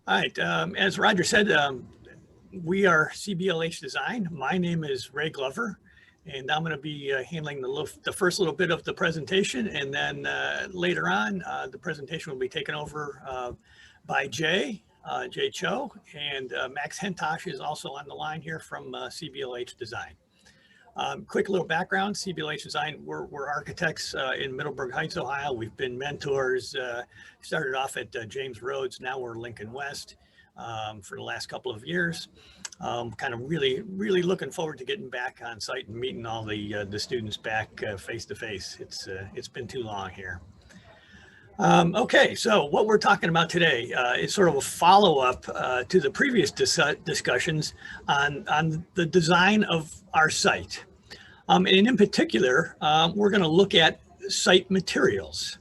All right, as Roger said, we are CBLH Design. My name is Ray Glover, and I'm going to be handling the first little bit of the presentation, and then later on, the presentation will be taken over by Jay Cho, and Max Hentosh is also on the line here from CBLH Design. Quick little background, CBLH Design, we're architects in Middleburg Heights, Ohio. We've been mentors, started off at James Rhodes, now we're Lincoln West for the last couple of years. Kind of really looking forward to getting back on site and meeting all the students back face to face. It's been too long here. Okay, so what we're talking about today is sort of a follow-up to the previous discussions on the design of our site. And in particular, we're going to look at site materials.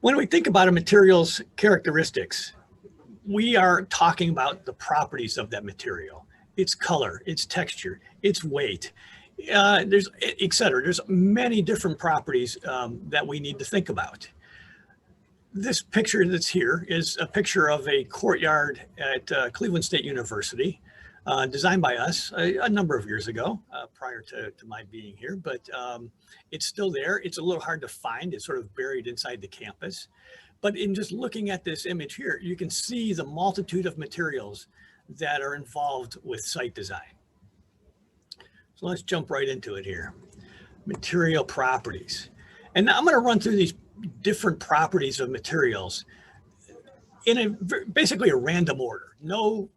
When we think about a material's characteristics, we are talking about the properties of that material, its color, its texture, its weight, there's et cetera. There's many different properties that we need to think about. This picture that's here is a picture of a courtyard at Cleveland State University, designed by us a number of years ago, prior to my being here, but it's still there. It's a little hard to find. It's sort of buried inside the campus. But in just looking at this image here, you can see the multitude of materials that are involved with site design. So let's jump right into it here. Material properties. And now I'm going to run through these different properties of materials in basically a random order. No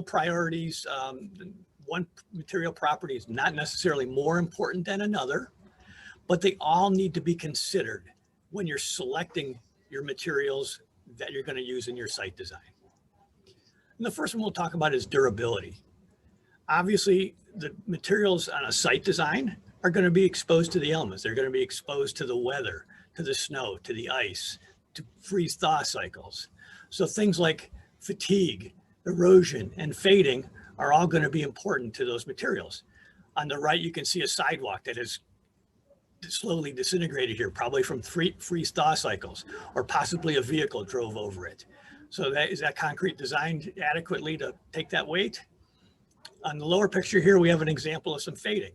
priorities. One material property is not necessarily more important than another, but they all need to be considered when you're selecting your materials that you're going to use in your site design. And the first one we'll talk about is durability. Obviously, the materials on a site design are going to be exposed to the elements. They're going to be exposed to the weather, to the snow, to the ice, to freeze-thaw cycles. So things like fatigue, erosion, and fading are all going to be important to those materials. On the right, you can see a sidewalk that is slowly disintegrated here, probably from freeze-thaw cycles, or possibly a vehicle drove over it. So is that concrete designed adequately to take that weight? On the lower picture here, we have an example of some fading.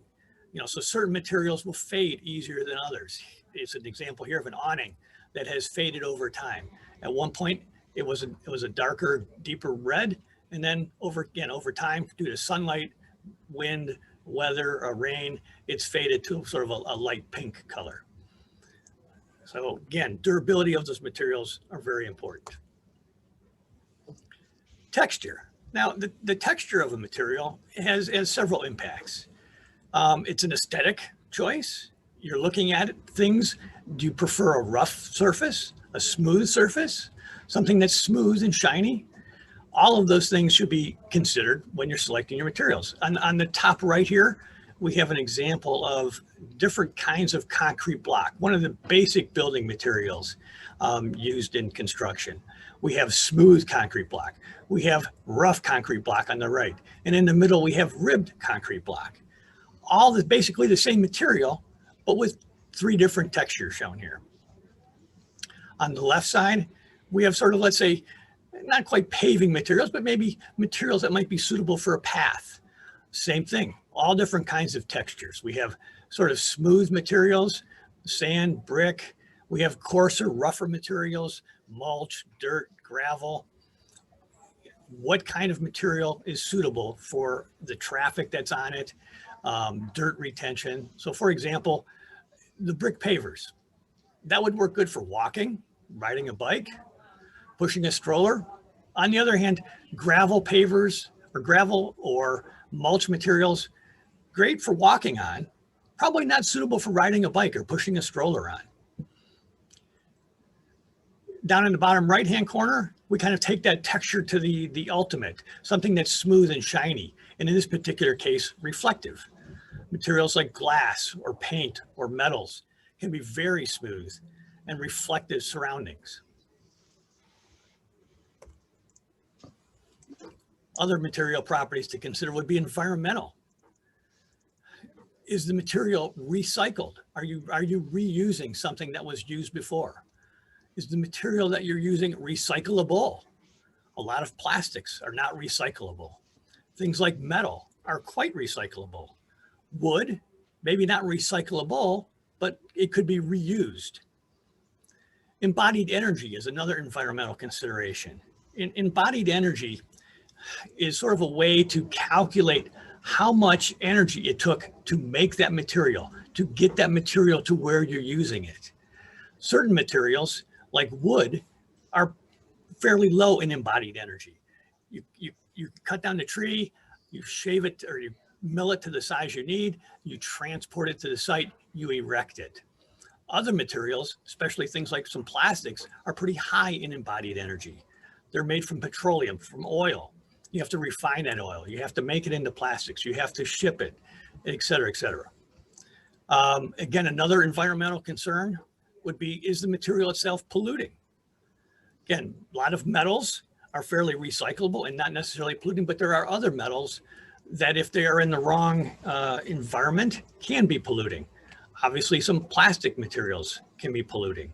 So certain materials will fade easier than others. It's an example here of an awning that has faded over time. At one point, it was a darker, deeper red, and then over time, due to sunlight, wind, weather, or rain, it's faded to sort of a light pink color. So again, durability of those materials are very important. Texture. Now, the texture of a material has several impacts. It's an aesthetic choice. You're looking at things. Do you prefer a rough surface, a smooth surface, something that's smooth and shiny? All of those things should be considered when you're selecting your materials. On the top right here, we have an example of different kinds of concrete block, one of the basic building materials used in construction. We have smooth concrete block. We have rough concrete block on the right. And in the middle, we have ribbed concrete block. All is basically the same material, but with three different textures shown here. On the left side, we have sort of, let's say, not quite paving materials, but maybe materials that might be suitable for a path. Same thing, all different kinds of textures. We have sort of smooth materials, sand, brick. We have coarser, rougher materials, mulch, dirt, gravel. What kind of material is suitable for the traffic that's on it, dirt retention. So for example, the brick pavers, that would work good for walking, riding a bike, pushing a stroller. On the other hand, gravel pavers or gravel or mulch materials, great for walking on, probably not suitable for riding a bike or pushing a stroller on. Down in the bottom right-hand corner, we kind of take that texture to the ultimate, something that's smooth and shiny, and in this particular case, reflective. Materials like glass or paint or metals can be very smooth and reflective surroundings. Other material properties to consider would be environmental. Is the material recycled? Are you reusing something that was used before? Is the material that you're using recyclable? A lot of plastics are not recyclable. Things like metal are quite recyclable. Wood, maybe not recyclable, but it could be reused. Embodied energy is another environmental consideration. Embodied energy is sort of a way to calculate how much energy it took to make that material, to get that material to where you're using it. Certain materials, like wood, are fairly low in embodied energy. You cut down the tree, you shave it or you mill it to the size you need, you transport it to the site, you erect it. Other materials, especially things like some plastics, are pretty high in embodied energy. They're made from petroleum, from oil. You have to refine that oil. You have to make it into plastics. You have to ship it, et cetera, et cetera. Again, another environmental concern would be, is the material itself polluting? Again, a lot of metals are fairly recyclable and not necessarily polluting, but there are other metals that if they are in the wrong environment can be polluting. Obviously, some plastic materials can be polluting.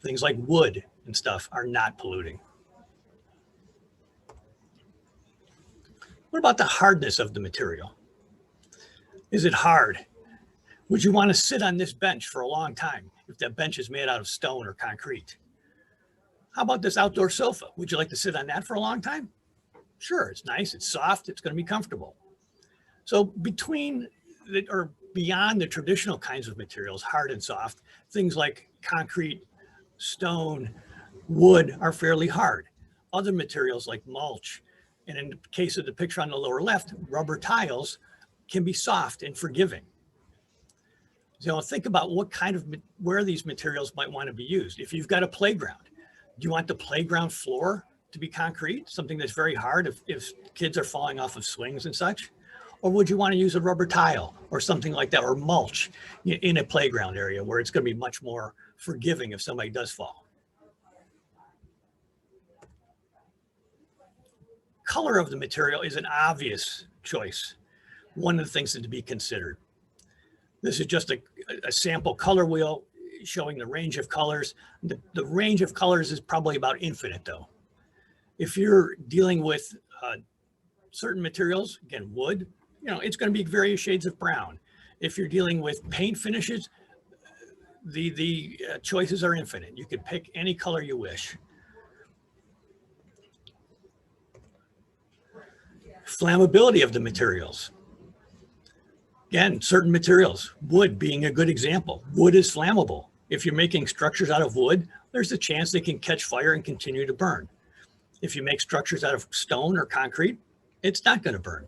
Things like wood and stuff are not polluting. What about the hardness of the material? Is it hard? Would you want to sit on this bench for a long time if that bench is made out of stone or concrete? How about this outdoor sofa? Would you like to sit on that for a long time? Sure, it's nice, it's soft, it's going to be comfortable. So between or beyond the traditional kinds of materials, hard and soft, things like concrete, stone, wood are fairly hard. Other materials like mulch, and in the case of the picture on the lower left, rubber tiles can be soft and forgiving. So think about where these materials might want to be used. If you've got a playground, do you want the playground floor to be concrete, something that's very hard if kids are falling off of swings and such? Or would you want to use a rubber tile or something like that, or mulch in a playground area where it's going to be much more forgiving if somebody does fall? Color of the material is an obvious choice, one of the things to be considered. This is just a sample color wheel showing the range of colors. The range of colors is probably about infinite though. If you're dealing with certain materials, again, wood, it's going to be various shades of brown. If you're dealing with paint finishes, the choices are infinite. You could pick any color you wish. Flammability of the materials. Again, certain materials, wood being a good example. Wood is flammable. If you're making structures out of wood, there's a chance they can catch fire and continue to burn. If you make structures out of stone or concrete, it's not going to burn.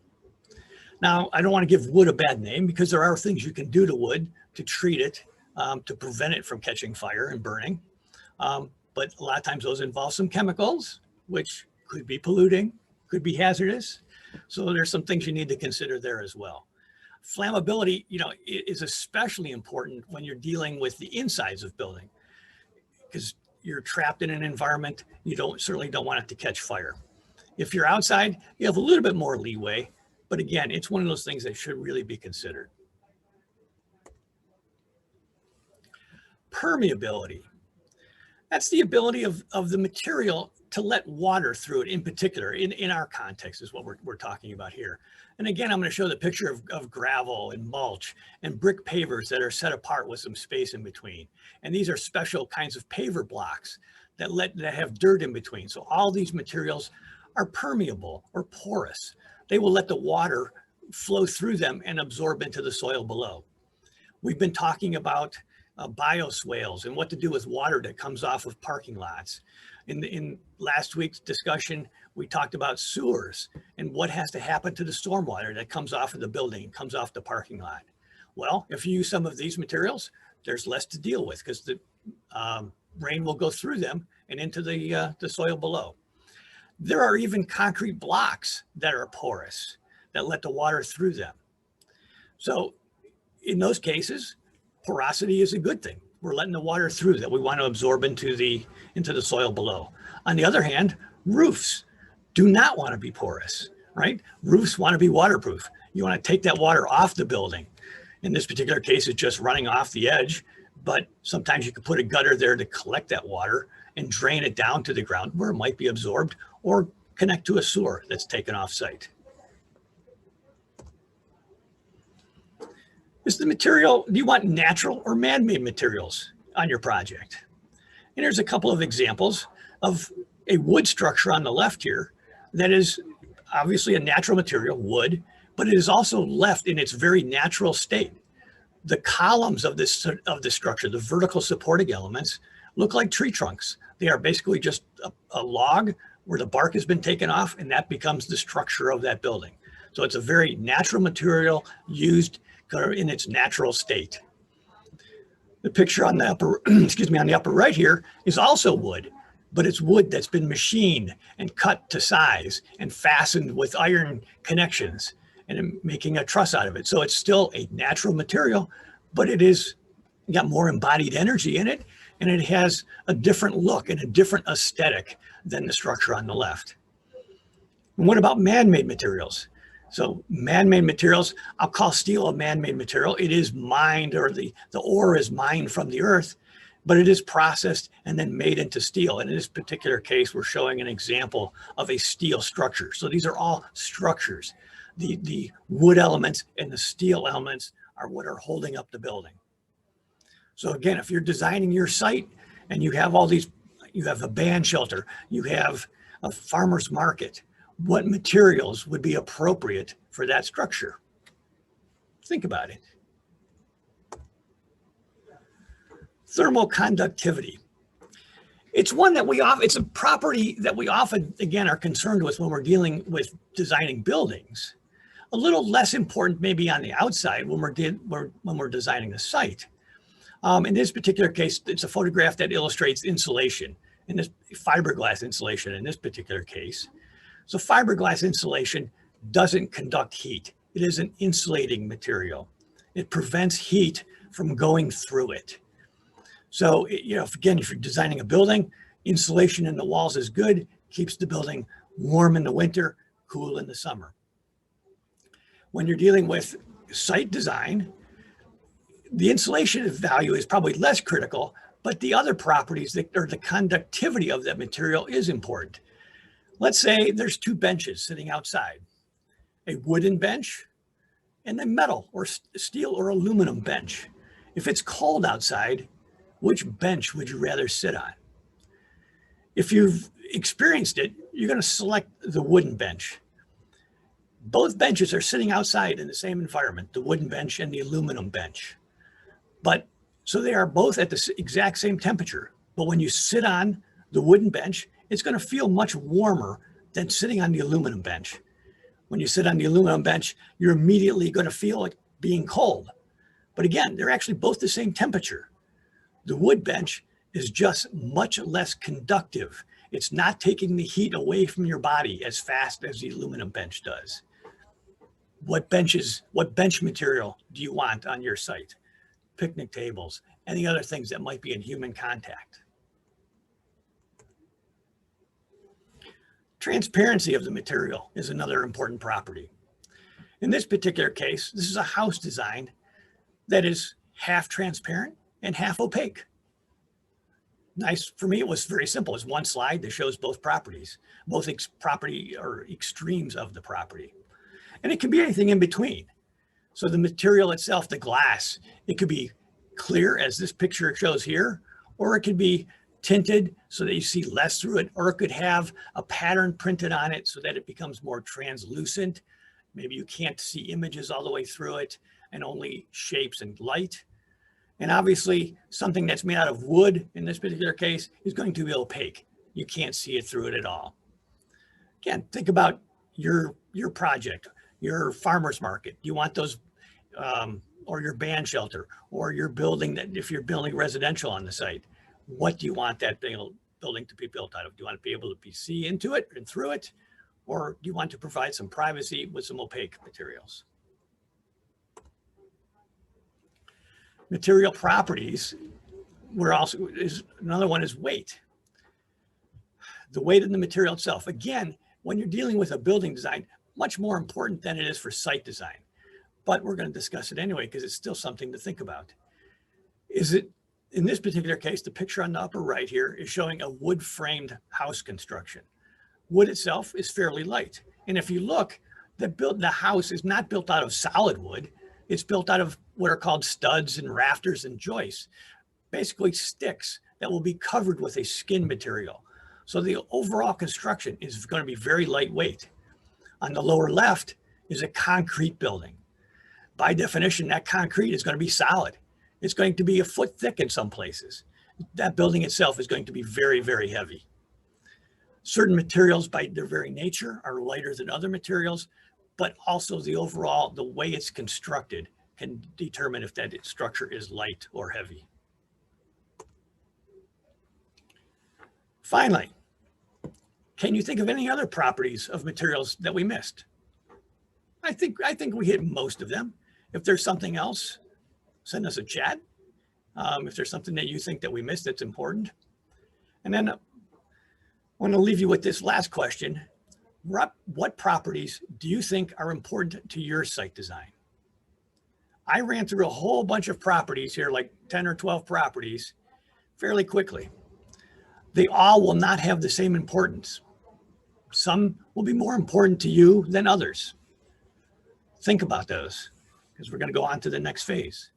Now, I don't want to give wood a bad name because there are things you can do to wood to treat it, to prevent it from catching fire and burning. But a lot of times those involve some chemicals, which could be polluting, could be hazardous. So there's some things you need to consider there as well. Flammability, is especially important when you're dealing with the insides of building, because you're trapped in an environment you certainly don't want it to catch fire. If you're outside, you have a little bit more leeway, but again, it's one of those things that should really be considered. Permeability. That's the ability of the material to let water through it, in particular, in our context is what we're talking about here. And again, I'm going to show the picture of gravel and mulch and brick pavers that are set apart with some space in between. And these are special kinds of paver blocks that have dirt in between. So all these materials are permeable or porous. They will let the water flow through them and absorb into the soil below. We've been talking about bioswales and what to do with water that comes off of parking lots. In last week's discussion, we talked about sewers and what has to happen to the stormwater that comes off of the building, comes off the parking lot. Well, if you use some of these materials, there's less to deal with because the rain will go through them and into the soil below. There are even concrete blocks that are porous that let the water through them. So in those cases, porosity is a good thing. We're letting the water through that we want to absorb into the soil below. On the other hand, roofs do not want to be porous, right? Roofs want to be waterproof. You want to take that water off the building. In this particular case, it's just running off the edge, but sometimes you could put a gutter there to collect that water and drain it down to the ground where it might be absorbed or connect to a sewer that's taken off site. Is the material, do you want natural or man-made materials on your project? And here's a couple of examples of a wood structure on the left here that is obviously a natural material, wood, but it is also left in its very natural state. The columns of the structure, the vertical supporting elements, look like tree trunks. They are basically just a log where the bark has been taken off, and that becomes the structure of that building. So it's a very natural material used in its natural state. The picture on the upper, excuse me, on the upper right here is also wood, but it's wood that's been machined and cut to size and fastened with iron connections and making a truss out of it. So it's still a natural material, but it is got more embodied energy in it, and it has a different look and a different aesthetic than the structure on the left. And what about man-made materials? So man-made materials, I'll call steel a man-made material. It is mined, or the ore is mined from the earth, but it is processed and then made into steel. And in this particular case, we're showing an example of a steel structure. So these are all structures. The wood elements and the steel elements are what are holding up the building. So again, if you're designing your site and you have all these, you have a band shelter, you have a farmer's market, what materials would be appropriate for that structure? Think about it. Thermal conductivity. It's one that it's a property that we often, again, are concerned with when we're dealing with designing buildings. A little less important maybe on the outside when we're designing the site. In this particular case, it's a photograph that illustrates insulation, in this fiberglass insulation in this particular case. So fiberglass insulation doesn't conduct heat. It is an insulating material. It prevents heat from going through it. So, again, if you're designing a building, insulation in the walls is good, keeps the building warm in the winter, cool in the summer. When you're dealing with site design, the insulation value is probably less critical, but the other properties or the conductivity of that material is important. Let's say there's two benches sitting outside, a wooden bench and a metal or steel or aluminum bench. If it's cold outside, which bench would you rather sit on? If you've experienced it, you're going to select the wooden bench. Both benches are sitting outside in the same environment, the wooden bench and the aluminum bench. So they are both at the exact same temperature. But when you sit on the wooden bench, it's going to feel much warmer than sitting on the aluminum bench. When you sit on the aluminum bench, you're immediately going to feel like being cold. But again, they're actually both the same temperature. The wood bench is just much less conductive. It's not taking the heat away from your body as fast as the aluminum bench does. What bench material do you want on your site? Picnic tables, any other things that might be in human contact. Transparency of the material is another important property. In this particular case, this is a house design that is half transparent and half opaque. Nice, for me, it was very simple. It's one slide that shows both properties, both property or extremes of the property. And it can be anything in between. So the material itself, the glass, it could be clear as this picture shows here, or it could be tinted so that you see less through it, or it could have a pattern printed on it so that it becomes more translucent. Maybe you can't see images all the way through it and only shapes and light. And obviously something that's made out of wood in this particular case is going to be opaque. You can't see it through it at all. Again, think about your project, your farmer's market. You want those, or your band shelter, or your building that if you're building residential on the site, what do you want that building to be built out of? Do you want to be able to see into it and through it? Or do you want to provide some privacy with some opaque materials? Material properties, another one is weight. The weight of the material itself. Again, when you're dealing with a building design, much more important than it is for site design. But we're going to discuss it anyway because it's still something to think about. Is it In this particular case, the picture on the upper right here is showing a wood framed house construction. Wood itself is fairly light. And if you look, the house is not built out of solid wood. It's built out of what are called studs and rafters and joists, basically sticks that will be covered with a skin material. So the overall construction is going to be very lightweight. On the lower left is a concrete building. By definition, that concrete is going to be solid. It's going to be a foot thick in some places. That building itself is going to be very, very heavy. Certain materials by their very nature are lighter than other materials, but also the way it's constructed can determine if that structure is light or heavy. Finally, can you think of any other properties of materials that we missed? I think we hit most of them. If there's something else, send us a chat. If there's something that you think that we missed that's important. And then I want to leave you with this last question. What properties do you think are important to your site design? I ran through a whole bunch of properties here, like 10 or 12 properties, fairly quickly. They all will not have the same importance. Some will be more important to you than others. Think about those, because we're going to go on to the next phase.